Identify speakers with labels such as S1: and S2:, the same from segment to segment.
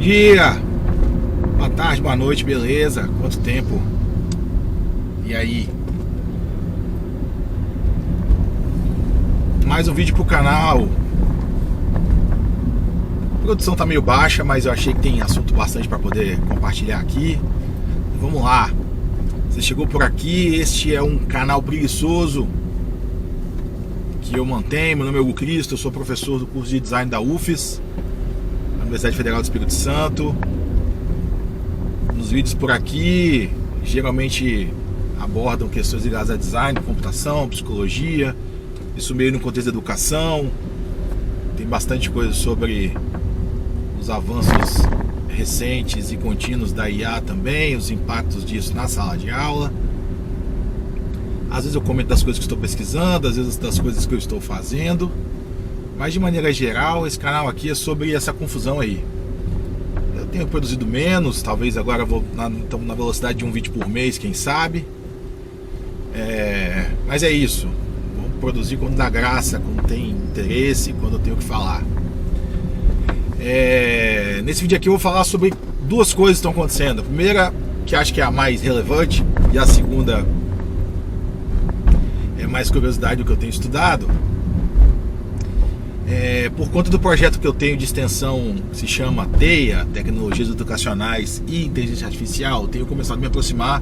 S1: dia, boa tarde, boa noite, beleza? Quanto tempo? E aí? Mais um vídeo pro canal. A produção tá meio baixa, mas eu achei que tem assunto bastante para poder compartilhar aqui. Vamos lá. Você chegou por aqui, este é um canal preguiçoso que eu mantenho. Meu nome é Hugo Cristo, eu sou professor do curso de design da UFES, Universidade Federal do Espírito Santo. Nos vídeos por aqui, geralmente abordam questões ligadas a design, computação, psicologia, isso meio no contexto da educação. Tem bastante coisa sobre os avanços recentes e contínuos da IA também, os impactos disso na sala de aula. Às vezes eu comento das coisas que estou pesquisando, às vezes das coisas que eu estou fazendo, mas de maneira geral esse canal aqui é sobre essa confusão aí. Eu tenho produzido menos, talvez agora estamos na velocidade de um vídeo por mês, quem sabe. Mas é isso, vamos produzir quando dá graça, quando tem interesse, quando eu tenho o que falar. Nesse vídeo aqui eu vou falar sobre duas coisas que estão acontecendo. A primeira, que acho que é a mais relevante, e a segunda é mais curiosidade do que eu tenho estudado. Por conta do projeto que eu tenho de extensão que se chama TEIA, Tecnologias Educacionais e Inteligência Artificial, eu tenho começado a me aproximar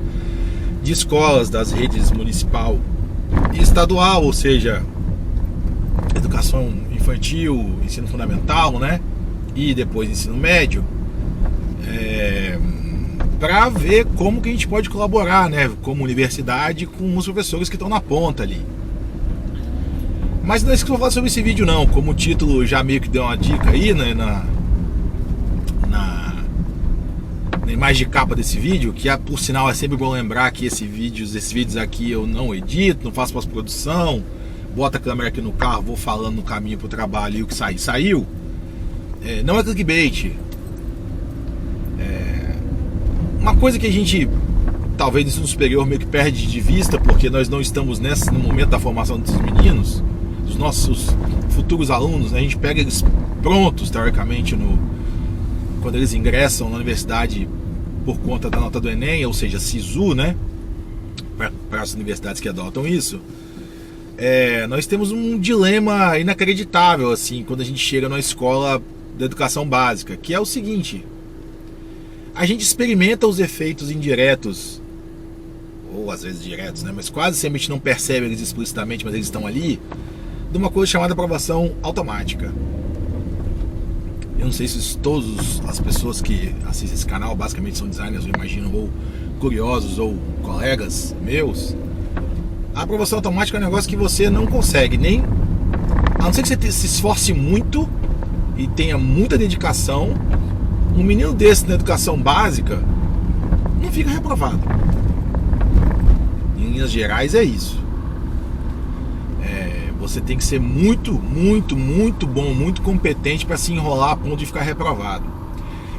S1: de escolas das redes municipal e estadual, ou seja, educação infantil, ensino fundamental, né? E depois ensino médio, para ver como que a gente pode colaborar, né, como universidade, com os professores que estão na ponta ali. Mas não é isso que eu vou falar sobre esse vídeo não, como o título já meio que deu uma dica aí, né, na imagem de capa desse vídeo, que por sinal é sempre bom lembrar que esses vídeos aqui eu não edito, não faço pós-produção, boto a câmera aqui no carro, vou falando no caminho pro trabalho e o que saiu. Não é clickbait. Uma coisa que a gente, talvez no ensino superior, meio que perde de vista, porque nós não estamos no momento da formação dos meninos, dos nossos futuros alunos, né? A gente pega eles prontos, teoricamente, quando eles ingressam na universidade por conta da nota do Enem, ou seja, SISU, né? Para as universidades que adotam isso. Nós temos um dilema inacreditável, assim, quando a gente chega na escola da educação básica, que é o seguinte: a gente experimenta os efeitos indiretos, ou às vezes diretos, né? Mas quase sempre a gente não percebe eles explicitamente, mas eles estão ali, de uma coisa chamada aprovação automática. Eu não sei se todas as pessoas que assistem esse canal basicamente são designers, eu imagino, ou curiosos, ou colegas meus. A aprovação automática é um negócio que você não consegue nem, a não ser que você se esforce muito e tenha muita dedicação. Um menino desse na educação básica não fica reprovado. Em linhas gerais é isso. Você tem que ser muito, muito, muito bom, muito competente para se enrolar a ponto de ficar reprovado.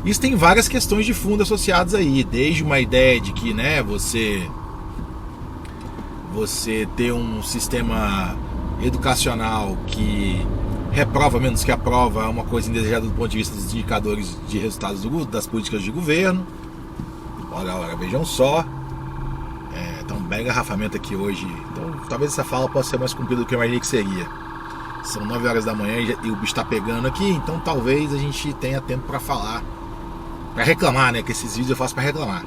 S1: Isso tem várias questões de fundo associadas aí, desde uma ideia de que, né, você ter um sistema educacional que reprova menos que aprova é uma coisa indesejada do ponto de vista dos indicadores de resultados das políticas de governo. Ora, vejam só. Tá um belo engarrafamento aqui hoje. Então talvez essa fala possa ser mais comprida do que eu imaginei que seria. São 9 horas da manhã e o bicho tá pegando aqui, então talvez a gente tenha tempo para falar, para reclamar, né? Que esses vídeos eu faço para reclamar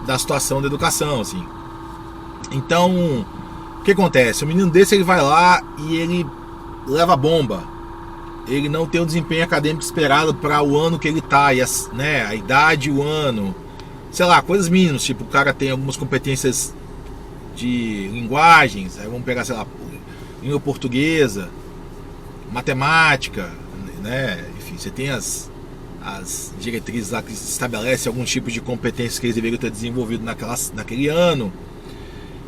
S1: da situação da educação, assim. Então, o que acontece? O menino desse, ele vai lá e ele leva a bomba. Ele não tem o desempenho acadêmico esperado para o ano que ele tá, e a idade, o ano, sei lá, coisas mínimas, tipo, o cara tem algumas competências de linguagens, aí vamos pegar, sei lá, língua portuguesa, matemática, né? Enfim, você tem as diretrizes lá que estabelecem algum tipo de competências que eles deveriam ter desenvolvido naquele ano.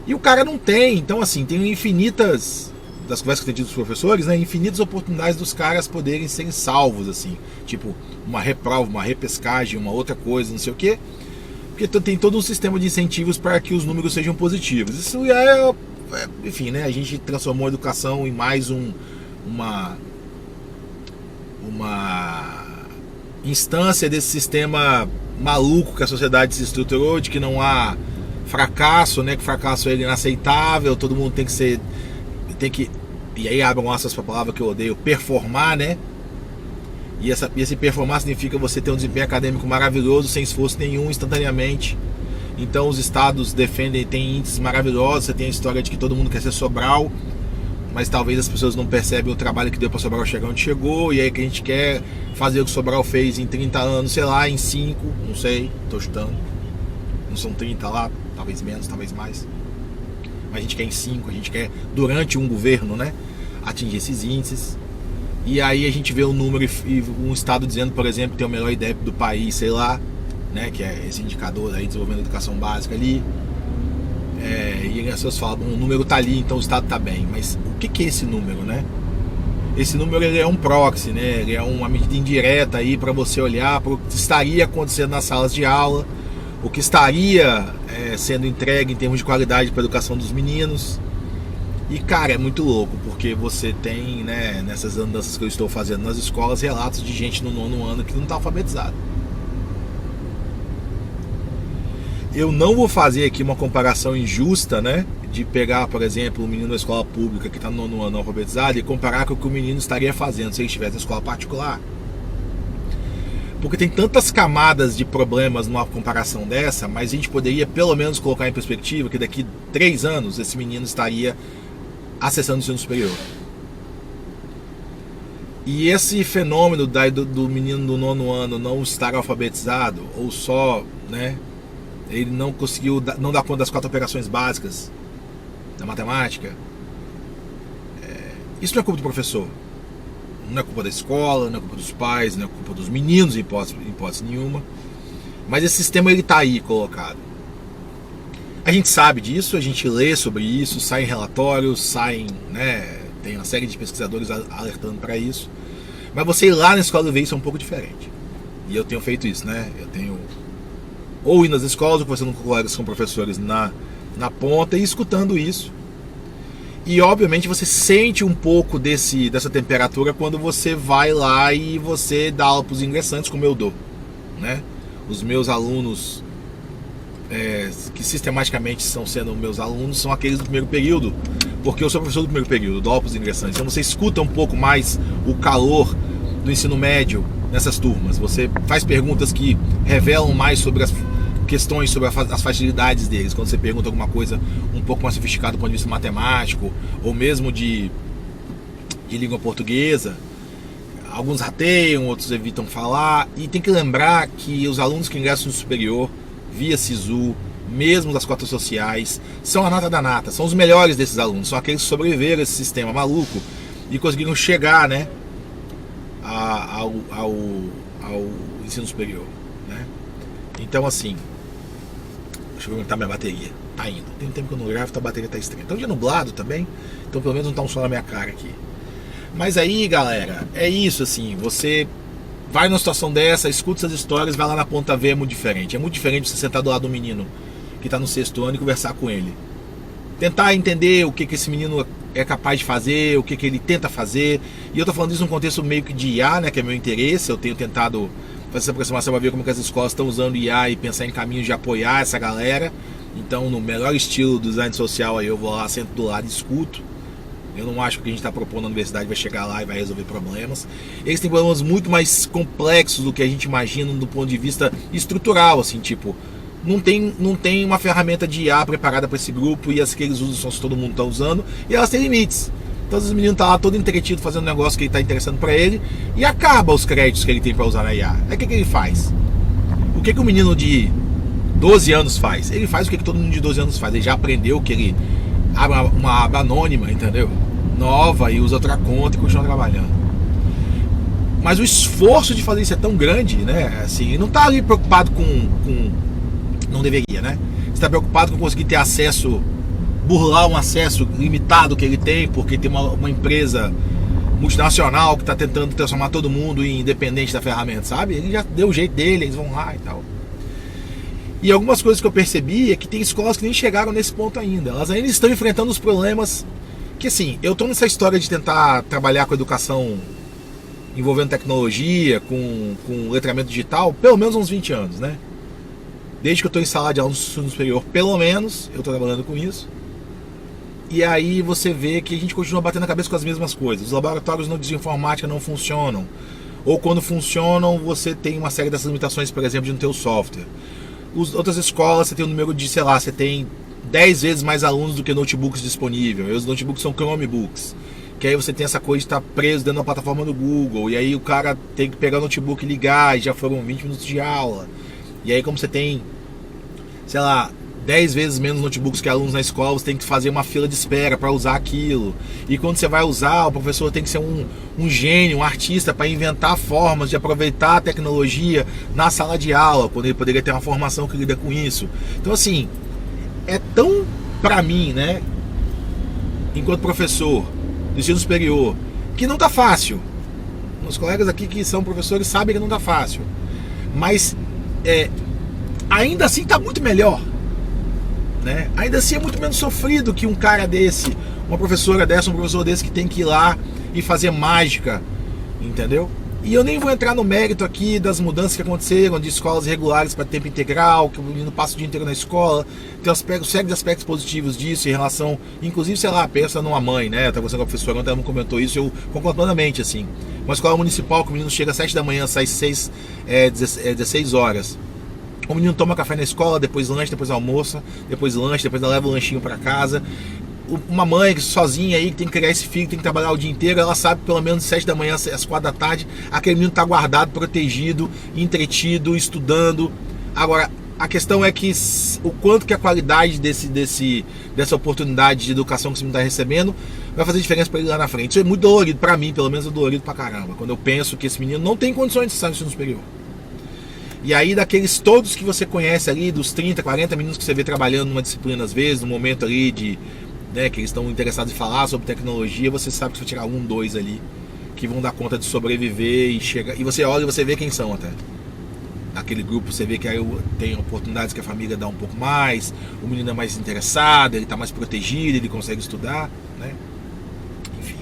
S1: E o cara não tem. Então, assim, tem infinitas, das conversas que eu tenho tido com os professores, né, infinitas oportunidades dos caras poderem serem salvos, assim, tipo uma reprova, uma repescagem, uma outra coisa, não sei o quê, porque tem todo um sistema de incentivos para que os números sejam positivos. Isso enfim, né, a gente transformou a educação em mais instância desse sistema maluco que a sociedade se estruturou, de que não há fracasso, né? Que fracasso é inaceitável, todo mundo tem que, e aí abram aspas para a palavra que eu odeio, performar, né? E esse performar significa você ter um desempenho acadêmico maravilhoso, sem esforço nenhum, instantaneamente. Então os estados defendem, tem índices maravilhosos, você tem a história de que todo mundo quer ser Sobral, mas talvez as pessoas não percebem o trabalho que deu para Sobral chegar onde chegou, e aí que a gente quer fazer o que Sobral fez em 30 anos, sei lá, em 5, não sei, tô chutando. Não são 30 lá, talvez menos, talvez mais. Mas a gente quer em 5, a gente quer durante um governo, né, atingir esses índices. E aí a gente vê um número e um estado dizendo, por exemplo, que tem o melhor IDEP do país, sei lá, né, que é esse indicador aí, desenvolvendo educação básica ali. E as pessoas falam, o número tá ali, então o estado tá bem. Mas o que é esse número, né? Esse número, ele é um proxy, né? Ele é uma medida indireta aí para você olhar para o que estaria acontecendo nas salas de aula, o que estaria sendo entregue em termos de qualidade para a educação dos meninos. E cara, é muito louco, porque você tem, né, nessas andanças que eu estou fazendo nas escolas, relatos de gente no 9º ano que não está alfabetizado. Eu não vou fazer aqui uma comparação injusta, né, de pegar, por exemplo, um menino da escola pública que está no 9º ano alfabetizado e comparar com o que o menino estaria fazendo se ele estivesse na escola particular. Porque tem tantas camadas de problemas numa comparação dessa, mas a gente poderia pelo menos colocar em perspectiva que daqui 3 anos esse menino estaria acessando o ensino superior. E esse fenômeno do menino do 9º ano não estar alfabetizado, ou só, né, ele não conseguiu, não dar conta das 4 operações básicas da matemática, isso não é culpa do professor, não é culpa da escola, não é culpa dos pais, não é culpa dos meninos em hipótese nenhuma, mas esse sistema ele está aí colocado. A gente sabe disso, a gente lê sobre isso, saem relatórios, né, tem uma série de pesquisadores alertando para isso, mas você ir lá na escola e ver isso é um pouco diferente. E eu tenho feito isso, né? Eu tenho ou ir nas escolas, ou conversando com colegas que são professores na ponta e escutando isso. E obviamente você sente um pouco dessa temperatura quando você vai lá e você dá aula para os ingressantes, como eu dou, né? Os meus alunos que sistematicamente estão sendo meus alunos são aqueles do primeiro período, porque eu sou professor do primeiro período, dou aula para os ingressantes. Então você escuta um pouco mais o calor do ensino médio nessas turmas. Você faz perguntas que revelam mais sobre as questões, sobre as facilidades deles. Quando você pergunta alguma coisa um pouco mais sofisticada do ponto de vista matemático, ou mesmo de língua portuguesa, alguns rateiam, outros evitam falar. E tem que lembrar que os alunos que ingressam no superior via SISU, mesmo das cotas sociais, são a nata da nata, são os melhores desses alunos, são aqueles que sobreviveram a esse sistema maluco e conseguiram chegar, né, ao ensino superior, né? Então assim, deixa eu aumentar minha bateria, tá indo, tem um tempo que eu não gravo, então a bateria tá estranha, então dia nublado também, então pelo menos não tá um sol na minha cara aqui. Mas aí galera, é isso assim, você vai numa situação dessa, escuta essas histórias, vai lá na ponta ver, é muito diferente você sentar do lado do menino que tá no 6º ano e conversar com ele, tentar entender o que esse menino é capaz de fazer, o que ele tenta fazer. E eu tô falando isso num contexto meio que de IA, né, que é meu interesse. Eu tenho tentado fazer essa aproximação para ver como que as escolas estão usando IA e pensar em caminhos de apoiar essa galera. Então, no melhor estilo do design social, aí eu vou lá, sento do lado e escuto. Eu não acho que o que a gente está propondo na universidade vai chegar lá e vai resolver problemas. Eles têm problemas muito mais complexos do que a gente imagina do ponto de vista estrutural, assim, tipo, não tem uma ferramenta de IA preparada para esse grupo, e as que eles usam são as que todo mundo está usando, e elas têm limites. Então os meninos estão lá todo entretido fazendo um negócio que ele está interessando para ele, e acaba os créditos que ele tem para usar na IA. Aí o que ele faz? O que o menino de 12 anos faz? Ele faz o que todo mundo de 12 anos faz. Ele já aprendeu que ele abre uma aba anônima, entendeu? Nova, e usa outra conta e continua trabalhando. Mas o esforço de fazer isso é tão grande, né? Assim, ele não está ali preocupado com não deveria, né? Você está preocupado com conseguir ter acesso, burlar um acesso limitado que ele tem, porque tem uma empresa multinacional que está tentando transformar todo mundo em independente da ferramenta, sabe? Ele já deu o jeito dele, eles vão lá e tal. E algumas coisas que eu percebi é que tem escolas que nem chegaram nesse ponto ainda. Elas ainda estão enfrentando os problemas que, assim, eu tô nessa história de tentar trabalhar com educação envolvendo tecnologia, com letramento digital, pelo menos uns 20 anos, né? Desde que eu estou em sala de aula no ensino superior, pelo menos, eu estou trabalhando com isso. E aí você vê que a gente continua batendo a cabeça com as mesmas coisas. Os laboratórios de informática não funcionam. Ou quando funcionam, você tem uma série dessas limitações, por exemplo, de não ter o software. Outras escolas, você tem um número de, sei lá, você tem 10 vezes mais alunos do que notebooks disponíveis. E os notebooks são Chromebooks. Que aí você tem essa coisa de estar preso dentro da plataforma do Google. E aí o cara tem que pegar o notebook e ligar, e já foram 20 minutos de aula. E aí como você tem, sei lá, 10 vezes menos notebooks que alunos na escola, você tem que fazer uma fila de espera para usar aquilo. E quando você vai usar, o professor tem que ser um gênio, um artista para inventar formas de aproveitar a tecnologia na sala de aula, quando ele poderia ter uma formação que lida com isso. Então assim, é tão, para mim, né, enquanto professor do ensino superior, que não tá fácil. Meus colegas aqui que são professores sabem que não tá fácil. Mas ainda assim tá muito melhor. Né? Ainda assim é muito menos sofrido que um cara desse, uma professora dessa, um professor desse que tem que ir lá e fazer mágica, entendeu? E eu nem vou entrar no mérito aqui das mudanças que aconteceram de escolas regulares para tempo integral, que o menino passa o dia inteiro na escola. Tem série de aspectos positivos disso em relação, inclusive, sei lá, pensa numa mãe, né? Eu tava conversando com a professora, ontem ela me comentou isso, eu concordo plenamente, assim. Uma escola municipal que o menino chega às 7 da manhã, sai 16 horas. O menino toma café na escola, depois lanche, depois almoça, depois lanche, depois ela leva o lanchinho para casa. Uma mãe que sozinha aí, que tem que criar esse filho, tem que trabalhar o dia inteiro, ela sabe que pelo menos 7 da manhã, às 4 da tarde, aquele menino está guardado, protegido, entretido, estudando. Agora, a questão é que o quanto que a qualidade dessa oportunidade de educação que esse menino está recebendo vai fazer diferença para ele lá na frente. Isso é muito dolorido, para mim, pelo menos é dolorido pra caramba, quando eu penso que esse menino não tem condições de estar no ensino superior. E aí daqueles todos que você conhece ali, dos 30, 40 meninos que você vê trabalhando numa disciplina às vezes, no momento ali de, né, que eles estão interessados em falar sobre tecnologia, você sabe que você vai tirar 1, 2 ali, que vão dar conta de sobreviver e chegar. E você olha e você vê quem são até. Naquele grupo você vê que aí tem oportunidades que a família dá um pouco mais, o menino é mais interessado, ele está mais protegido, ele consegue estudar, né? Enfim,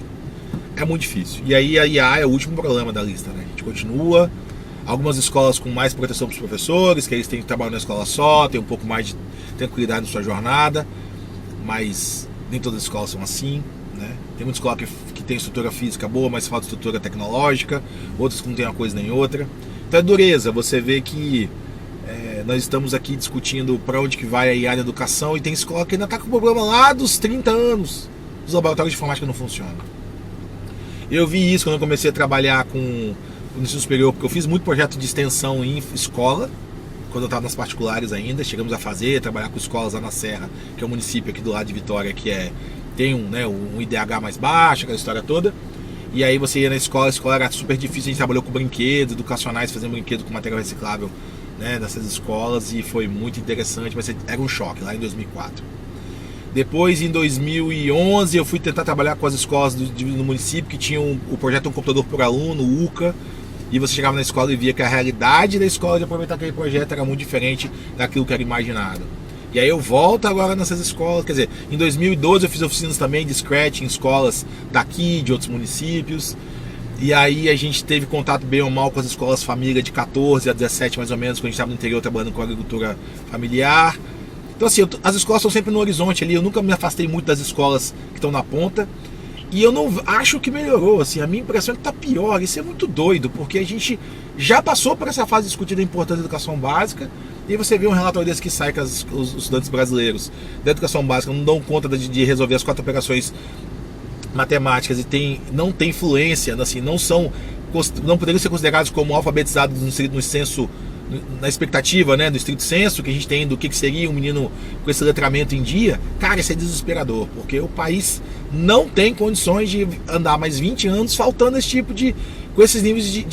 S1: é muito difícil. E aí a IA é o último problema da lista, né? A gente continua. Algumas escolas com mais proteção para os professores, que eles têm que trabalhar na escola só, tem um pouco mais de tranquilidade na sua jornada, mas nem todas as escolas são assim, né? Tem muita escola que tem estrutura física boa, mas falta estrutura tecnológica, outras que não tem uma coisa nem outra. Então é dureza, você vê que nós estamos aqui discutindo para onde que vai a IA na educação e tem escola que ainda está com problema lá dos 30 anos, os laboratórios de informática não funcionam. Eu vi isso quando eu comecei a trabalhar com no ensino superior, porque eu fiz muito projeto de extensão em escola, quando eu estava nas particulares ainda, chegamos a trabalhar com escolas lá na Serra, que é um município aqui do lado de Vitória, que tem um IDH mais baixo, aquela história toda, e aí você ia na escola, a escola era super difícil, a gente trabalhou com brinquedos educacionais, fazendo brinquedo com material reciclável, né, nessas escolas, e foi muito interessante, mas era um choque, lá em 2004. Depois, em 2011, eu fui tentar trabalhar com as escolas no município, que tinham o projeto Um Computador por Aluno, o UCA, e você chegava na escola e via que a realidade da escola de aproveitar aquele projeto era muito diferente daquilo que era imaginado. E aí eu volto agora nessas escolas, quer dizer, em 2012 eu fiz oficinas também de Scratch em escolas daqui, de outros municípios, e aí a gente teve contato bem ou mal com as escolas família de 14 a 17 mais ou menos, quando a gente estava no interior trabalhando com agricultura familiar. Então assim, as escolas estão sempre no horizonte ali, eu nunca me afastei muito das escolas que estão na ponta. E eu não acho que melhorou, assim, a minha impressão é que tá pior. Isso é muito doido, porque a gente já passou por essa fase de discutir a importância da educação básica, e aí você vê um relatório desse que sai que os estudantes brasileiros da educação básica não dão conta de resolver as 4 operações matemáticas e não tem fluência, assim, não poderiam ser considerados como alfabetizados no senso, na expectativa, né, do estrito senso que a gente tem do que seria um menino com esse letramento em dia. Cara, isso é desesperador, porque o país não tem condições de andar mais 20 anos faltando esse tipo com esses níveis de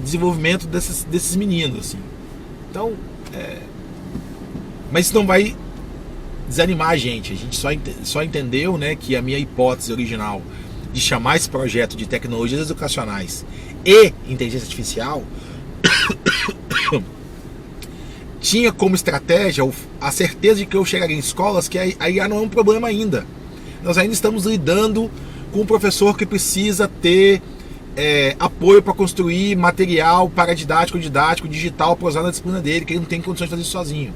S1: desenvolvimento desses meninos, assim. Então, mas isso não vai desanimar a gente só entendeu, né, que a minha hipótese original de chamar esse projeto de tecnologias educacionais e inteligência artificial tinha como estratégia a certeza de que eu chegaria em escolas que a IA não é um problema ainda. Nós ainda estamos lidando com um professor que precisa ter apoio para construir material didático, digital para usar na disciplina dele, que ele não tem condições de fazer isso sozinho.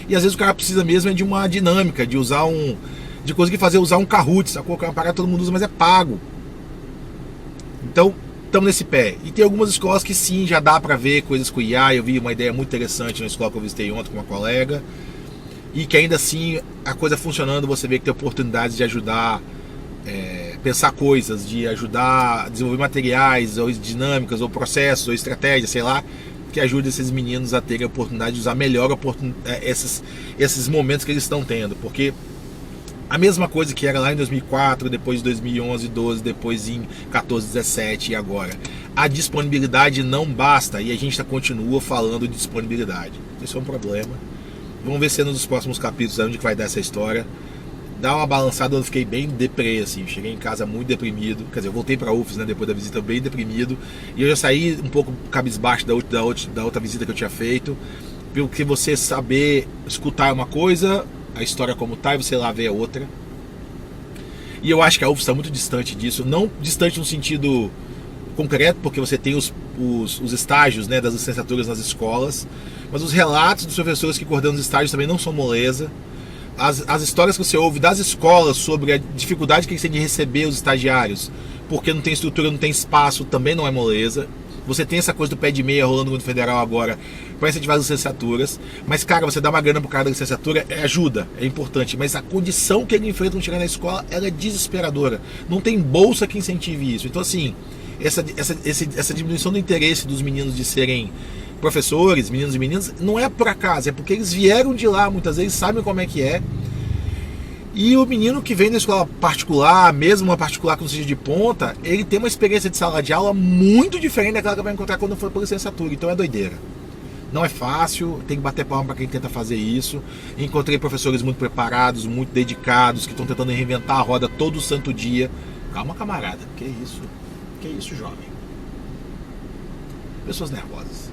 S1: E às vezes o cara precisa mesmo de uma dinâmica, de conseguir usar um Kahoot, sacou? Que é uma parada que todo mundo usa, mas é pago. Então, estamos nesse pé. E tem algumas escolas que sim, já dá para ver coisas com IA. Eu vi uma ideia muito interessante na escola que eu visitei ontem com uma colega. E que ainda assim, a coisa funcionando, você vê que tem oportunidades de ajudar, pensar coisas, de ajudar a desenvolver materiais, ou dinâmicas, ou processos, ou estratégias, sei lá, que ajude esses meninos a terem a oportunidade de usar melhor esses momentos que eles estão tendo. Porque a mesma coisa que era lá em 2004, depois em 2011, 12, depois em 14, 17 e agora. A disponibilidade não basta e a gente continua falando de disponibilidade. Isso é um problema. Vamos ver se nos próximos capítulos onde que vai dar essa história. Dá uma balançada, eu fiquei bem deprê, assim. Cheguei em casa muito deprimido. Quer dizer, eu voltei pra UFES, né, depois da visita, bem deprimido. E eu já saí um pouco cabisbaixo da outra visita que eu tinha feito. Porque você saber escutar uma coisa, a história como tá, e você lá ver a outra. E eu acho que a UFES está muito distante disso. Não distante no sentido concreto, porque você tem os estágios, né, das licenciaturas nas escolas. Mas os relatos dos professores que coordenam os estágios também não são moleza. As histórias que você ouve das escolas sobre a dificuldade que eles têm de receber os estagiários, porque não tem estrutura, não tem espaço, também não é moleza. Você tem essa coisa do pé de meia rolando no governo federal agora para incentivar as licenciaturas. Mas, cara, você dá uma grana pro cara da licenciatura, ajuda, é importante. Mas a condição que ele enfrenta ao chegar na escola, ela é desesperadora. Não tem bolsa que incentive isso. Então, assim, essa diminuição do interesse dos meninos de serem professores, meninos e meninas, não é por acaso, é porque eles vieram de lá, muitas vezes sabem como é que é. E o menino que vem da escola particular, mesmo uma particular que não seja de ponta, ele tem uma experiência de sala de aula muito diferente daquela que vai encontrar quando for por licenciatura. Então é doideira. Não é fácil, tem que bater palma para quem tenta fazer isso. Encontrei professores muito preparados, muito dedicados, que estão tentando reinventar a roda todo santo dia. Calma, camarada, que isso, jovem. Pessoas nervosas.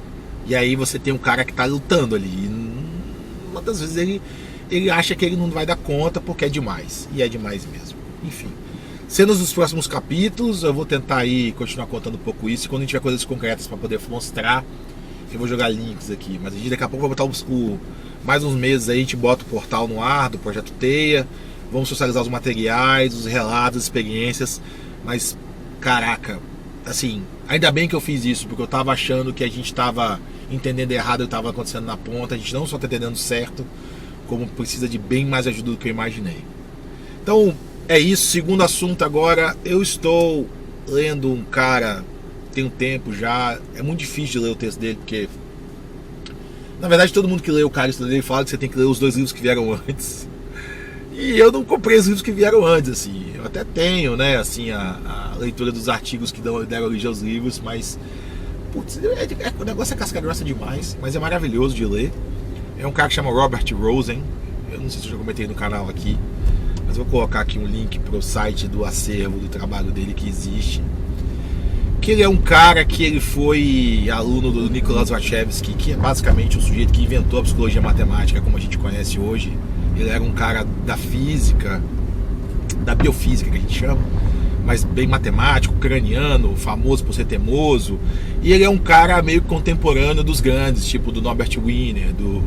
S1: E aí você tem um cara que tá lutando ali. E muitas vezes ele acha que ele não vai dar conta porque é demais. E é demais mesmo. Enfim. Cenas dos próximos capítulos, eu vou tentar aí continuar contando um pouco isso. E quando a gente tiver coisas concretas para poder mostrar, eu vou jogar links aqui. Mas a gente daqui a pouco vai botar mais uns meses aí, a gente bota o portal no ar do Projeto Teia. Vamos socializar os materiais, os relatos, as experiências. Mas, caraca, assim, ainda bem que eu fiz isso, porque eu tava achando que a gente tava entendendo errado, eu tava acontecendo na ponta. A gente não só tá entendendo certo, como precisa de bem mais ajuda do que eu imaginei. Então, é isso. Segundo assunto agora, eu estou lendo um cara, tem um tempo já, é muito difícil de ler o texto dele, porque na verdade todo mundo que lê o cara dele fala que você tem que ler os 2 livros que vieram antes. E eu não comprei os livros que vieram antes, assim. Eu até tenho, né, assim, a leitura dos artigos que deram origem aos livros, mas putz, o negócio é casca grossa demais, mas é maravilhoso de ler. É um cara que chama Robert Rosen. Eu não sei se eu já comentei no canal aqui, mas vou colocar aqui um link pro site do acervo do trabalho dele que existe. Que ele é um cara que ele foi aluno do Nicholas Warshevsky, que é basicamente o sujeito que inventou a psicologia matemática como a gente conhece hoje. Ele era um cara da física, da biofísica que a gente chama, mas bem matemático, ucraniano, famoso por ser teimoso. E ele é um cara meio contemporâneo dos grandes, tipo do Norbert Wiener, do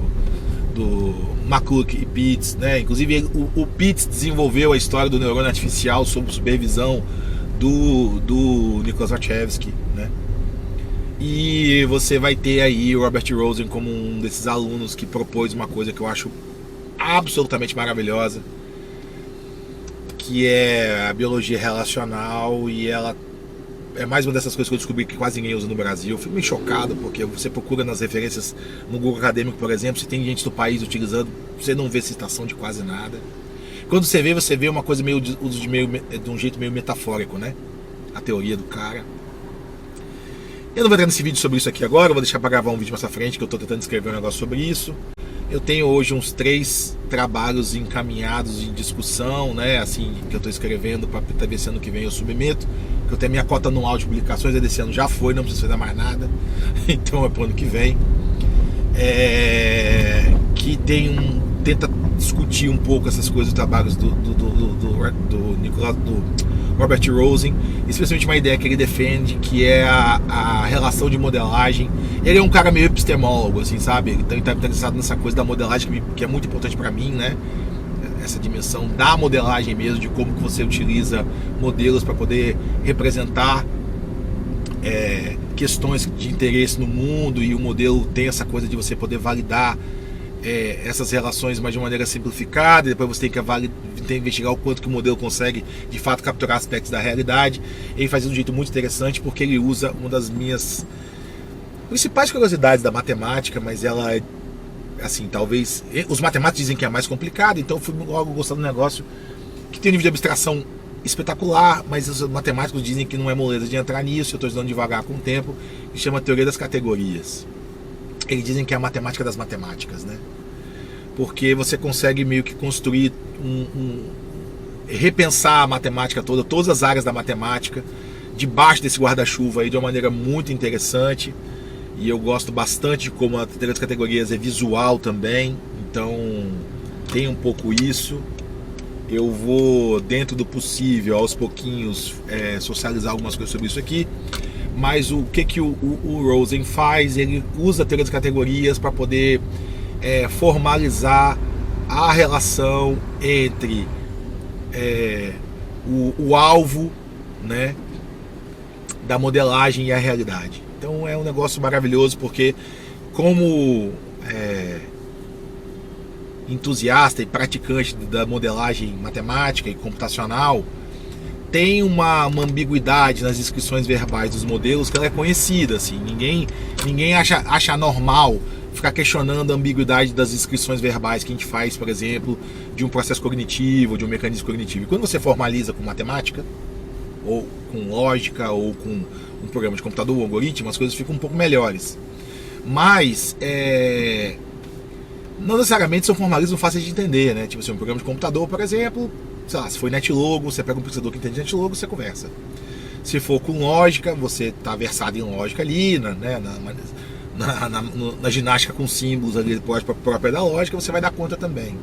S1: McCulloch e Pitts, né? Inclusive o Pitts desenvolveu a história do neurônio artificial sob supervisão do Nicholas Warshevsky, né? E você vai ter aí o Robert Rosen como um desses alunos que propôs uma coisa que eu acho absolutamente maravilhosa, que é a biologia relacional. E ela é mais uma dessas coisas que eu descobri que quase ninguém usa no Brasil. Eu fico meio chocado, porque você procura nas referências no Google Acadêmico, por exemplo, se tem gente do país utilizando, você não vê citação de quase nada. Quando você vê uma coisa meio de um jeito meio metafórico, né? A teoria do cara. Eu não vou entrar nesse vídeo sobre isso aqui agora, eu vou deixar para gravar um vídeo mais pra frente, que eu tô tentando escrever um negócio sobre isso. Eu tenho hoje uns 3 trabalhos encaminhados em discussão, né? Assim, que eu tô escrevendo para ver se ano que vem eu submeto. Que eu tenho minha cota anual de publicações, e desse ano já foi, não preciso fazer mais nada. Então é pro ano que vem. Que tenta discutir um pouco essas coisas, os trabalhos do Robert Rosen, especialmente uma ideia que ele defende, que é a relação de modelagem. Ele é um cara meio epistemólogo, assim, sabe? Então ele está interessado nessa coisa da modelagem que é muito importante para mim, né? Essa dimensão da modelagem mesmo, de como que você utiliza modelos para poder representar questões de interesse no mundo, e o modelo tem essa coisa de você poder validar essas relações, mas de uma maneira simplificada, e depois você tem que investigar o quanto que o modelo consegue de fato capturar aspectos da realidade. Ele faz isso de um jeito muito interessante, porque ele usa uma das minhas principais curiosidades da matemática, mas ela é assim, talvez os matemáticos dizem que é mais complicado, então eu fui logo gostando do negócio que tem um nível de abstração espetacular, mas os matemáticos dizem que não é moleza de entrar nisso. Eu estou estudando devagar com o tempo, que chama teoria das categorias. Eles dizem que é a matemática das matemáticas, né? Porque você consegue meio que construir repensar a matemática toda, todas as áreas da matemática, debaixo desse guarda-chuva aí, de uma maneira muito interessante. E eu gosto bastante de como a teoria das categorias é visual também, então tem um pouco isso. Eu vou, dentro do possível, aos pouquinhos, socializar algumas coisas sobre isso aqui. Mas o que o Rosen faz? Ele usa a teoria das categorias para poder formalizar a relação entre o alvo, né, da modelagem e a realidade. Então é um negócio maravilhoso, porque como entusiasta e praticante da modelagem matemática e computacional, tem uma ambiguidade nas descrições verbais dos modelos que ela é conhecida, assim. Ninguém acha normal ficar questionando a ambiguidade das descrições verbais que a gente faz, por exemplo, de um processo cognitivo, de um mecanismo cognitivo. E quando você formaliza com matemática, ou com lógica, ou com um programa de computador, um algoritmo, as coisas ficam um pouco melhores. Mas não necessariamente são formalismos fáceis de entender, né? Tipo assim, um programa de computador, por exemplo, sei lá, se for NetLogo, você pega um pesquisador que entende NetLogo, você conversa. Se for com lógica, você está versado em lógica ali, na ginástica com símbolos ali própria da lógica, você vai dar conta também.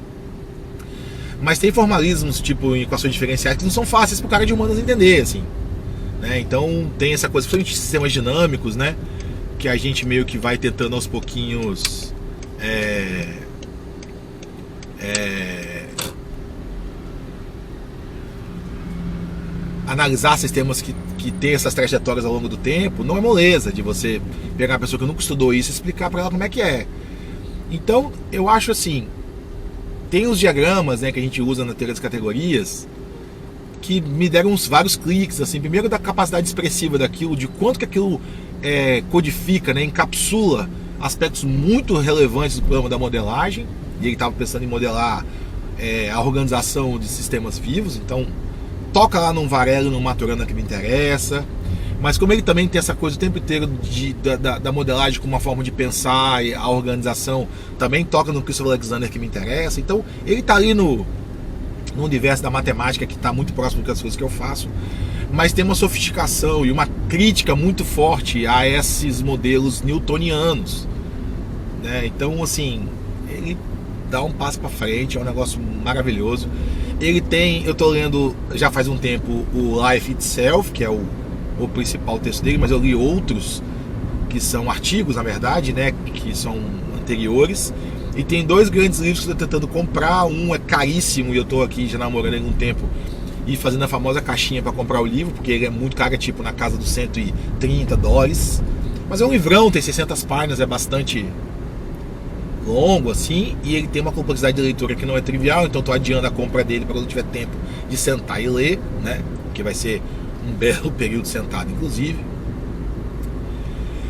S1: Mas tem formalismos, tipo em equações diferenciais, que não são fáceis para o cara de humanas entender, assim, né? Então tem essa coisa, principalmente sistemas dinâmicos, né, que a gente meio que vai tentando aos pouquinhos analisar sistemas que tem essas trajetórias ao longo do tempo. Não é moleza de você pegar uma pessoa que nunca estudou isso e explicar para ela como é que é. Então eu acho assim, tem os diagramas, né, que a gente usa na teoria das categorias, que me deram vários cliques, assim, primeiro da capacidade expressiva daquilo, de quanto que aquilo codifica, né, encapsula aspectos muito relevantes do programa da modelagem. E ele estava pensando em modelar a organização de sistemas vivos, então toca lá num Varela e num Maturana que me interessa. Mas como ele também tem essa coisa o tempo inteiro da modelagem como uma forma de pensar, e a organização também toca no Christopher Alexander que me interessa. Então ele está ali no universo da matemática, que está muito próximo das coisas que eu faço, mas tem uma sofisticação e uma crítica muito forte a esses modelos newtonianos, né? Então assim, ele dá um passo para frente, é um negócio maravilhoso. Ele tem, eu estou lendo já faz um tempo o Life Itself, que é o principal texto dele, mas eu li outros que são artigos, na verdade, né, que são anteriores. E tem dois grandes livros que eu estou tentando comprar. Um é caríssimo e eu estou aqui já namorando ele um tempo e fazendo a famosa caixinha para comprar o livro, porque ele é muito caro, tipo na casa dos $130. Mas é um livrão, tem 600 páginas, é bastante longo assim, e ele tem uma complexidade de leitura que não é trivial, então estou adiando a compra dele para quando eu tiver tempo de sentar e ler, né, que vai ser um belo período sentado, inclusive.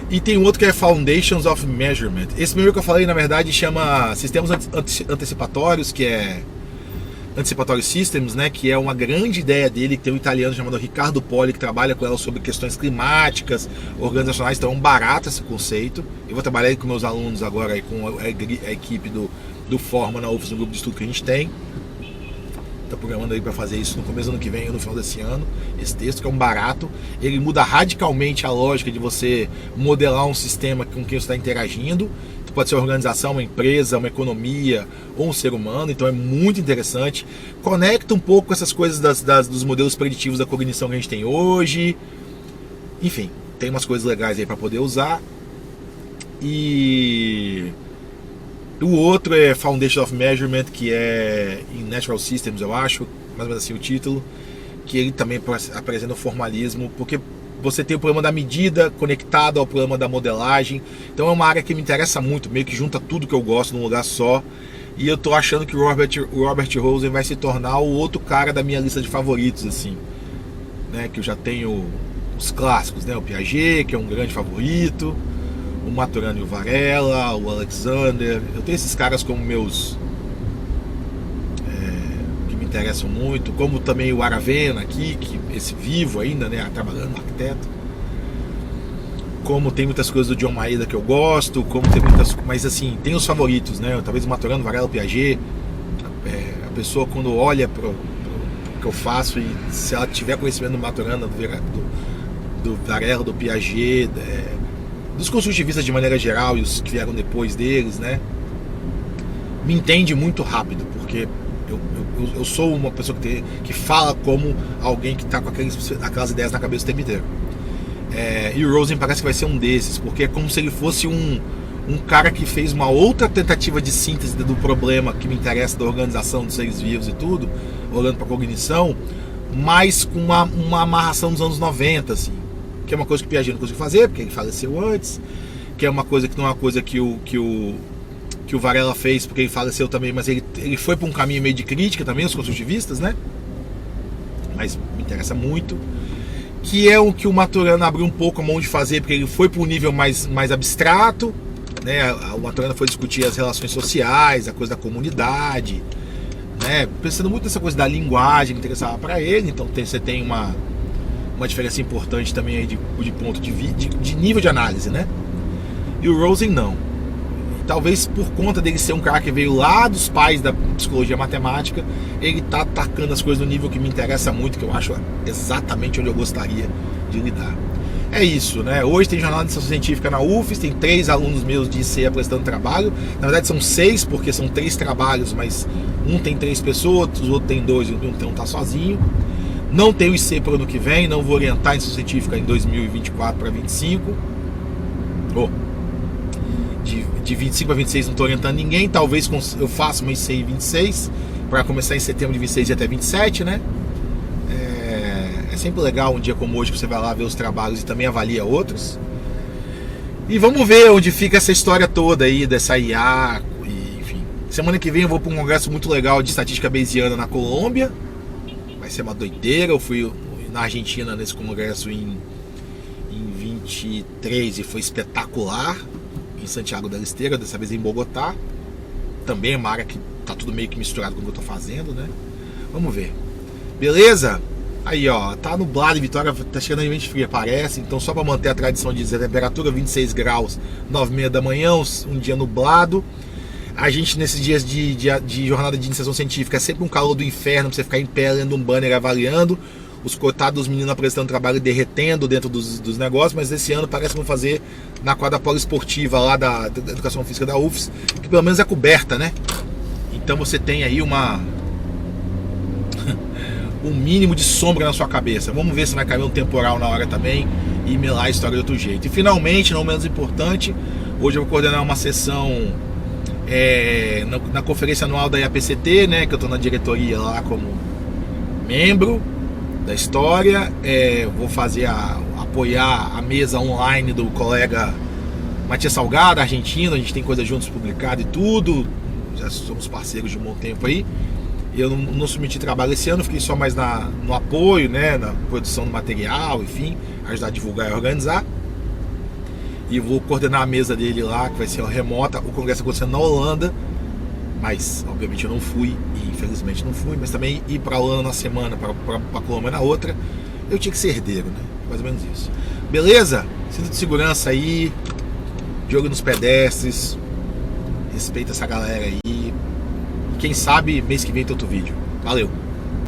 S1: E tem um outro que é Foundations of Measurement. Esse primeiro que eu falei, na verdade, chama Sistemas Antecipatórios, que é Anticipatory Systems, né, que é uma grande ideia dele, que tem um italiano chamado Riccardo Poli, que trabalha com ela sobre questões climáticas, organizacionais. Então é um barato esse conceito. Eu vou trabalhar aí com meus alunos agora, aí, com a equipe do Forma na UFES, no grupo de estudo que a gente tem. Estou programando aí para fazer isso no começo do ano que vem ou no final desse ano. Esse texto, que é um barato, ele muda radicalmente a lógica de você modelar um sistema com quem você está interagindo. pode ser uma organização, uma empresa, uma economia ou um ser humano, então é muito interessante. Conecta um pouco com essas coisas dos modelos preditivos da cognição que a gente tem hoje. Enfim, tem umas coisas legais aí para poder usar. E o outro é Foundation of Measurement, que é em Natural Systems, eu acho, mais ou menos assim o título, que ele também apresenta o formalismo, porque você tem o problema da medida conectado ao problema da modelagem. Então é uma área que me interessa muito, meio que junta tudo que eu gosto num lugar só. E eu tô achando que o Robert Rosen vai se tornar o outro cara da minha lista de favoritos, assim, né? Que eu já tenho os clássicos, né? O Piaget, que é um grande favorito, o Maturana e o Varela, o Alexander. Eu tenho esses caras como meus que me interessam muito, como também o Aravena aqui, que esse vivo ainda, né, trabalhando no arquiteto. Como tem muitas coisas do John Maeda que eu gosto, como tem muitas, mas assim, tem os favoritos, né? Talvez o Maturana, o Varela, o Piaget. A pessoa quando olha pro que eu faço, e se ela tiver conhecimento do Maturana, do Varela, do Piaget, dos construtivistas de maneira geral e os que vieram depois deles, né, me entende muito rápido, porque eu sou uma pessoa que fala como alguém que está com aquelas ideias na cabeça o tempo inteiro. E o Rosen parece que vai ser um desses, porque é como se ele fosse um cara que fez uma outra tentativa de síntese do problema que me interessa, da organização dos seres vivos e tudo, olhando para a cognição, mas com uma amarração dos anos 90, assim, que é uma coisa que o Piaget não conseguiu fazer, porque ele faleceu antes, que é uma coisa que não é uma coisa que o Varela fez, porque ele faleceu também, mas ele foi para um caminho meio de crítica também, os construtivistas, né? Mas me interessa muito. Que é o que o Maturana abriu um pouco a mão de fazer, porque ele foi para um nível mais abstrato, né? O Maturana foi discutir as relações sociais, a coisa da comunidade, né? Pensando muito nessa coisa da linguagem que interessava para ele. Então você tem uma diferença importante também aí de ponto de nível de análise, né? E o Rosen não. Talvez por conta dele ser um cara que veio lá dos pais da psicologia matemática, ele tá atacando as coisas no nível que me interessa muito, que eu acho exatamente onde eu gostaria de lidar. É isso, né? Hoje tem jornada de iniciação científica na UFES, tem 3 alunos meus de IC apresentando trabalho. Na verdade são 6, porque são 3 trabalhos, mas um tem 3 pessoas, o outro tem 2 e um tá sozinho. Não tenho IC para o ano que vem, não vou orientar a iniciação científica em 2024 para 25. De 25 a 26 não estou orientando ninguém. Talvez eu faça uma IC em 26, para começar em setembro de 26 e até 27, né? É sempre legal um dia como hoje que você vai lá ver os trabalhos e também avalia outros. E vamos ver onde fica essa história toda aí dessa IA. Enfim, semana que vem eu vou para um congresso muito legal de estatística bayesiana na Colômbia. Vai ser uma doideira. Eu fui na Argentina nesse congresso em 23 e foi espetacular. Em Santiago del Estero, dessa vez em Bogotá. Também é uma área que tá tudo meio que misturado com o que eu tô fazendo, né? Vamos ver. Beleza? Aí, ó, tá nublado em Vitória, tá chegando em vento frio, parece. Então, só para manter a tradição de dizer a temperatura, 26 graus, 9h30 da manhã, um dia nublado. A gente, nesses dias de jornada de iniciação científica, é sempre um calor do inferno, pra você ficar em pé lendo um banner avaliando. Os cotados dos meninos apresentando trabalho e derretendo dentro dos negócios, mas esse ano parece que vão fazer na quadra poliesportiva lá da Educação Física da UFES, que pelo menos é coberta, né? Então você tem aí um mínimo de sombra na sua cabeça. Vamos ver se vai cair um temporal na hora também e melar a história de outro jeito. E finalmente, não menos importante, hoje eu vou coordenar uma sessão na conferência anual da IAPCT, né? Que eu estou na diretoria lá como membro da história. Vou fazer apoiar a mesa online do colega Matias Salgado, argentino. A gente tem coisa juntos publicada e tudo, já somos parceiros de um bom tempo aí. Eu não submeti trabalho esse ano, fiquei só mais no apoio, né, na produção do material, enfim, ajudar a divulgar e organizar. E vou coordenar a mesa dele lá, que vai ser remota. O congresso acontecendo na Holanda, mas obviamente eu não fui, e infelizmente não fui. Mas também ir para a Holanda na semana, para a Colômbia na outra, eu tinha que ser herdeiro, né? Mais ou menos isso. Beleza? Cinto de segurança aí, de olho nos pedestres, respeita essa galera aí. E quem sabe mês que vem tem outro vídeo. Valeu!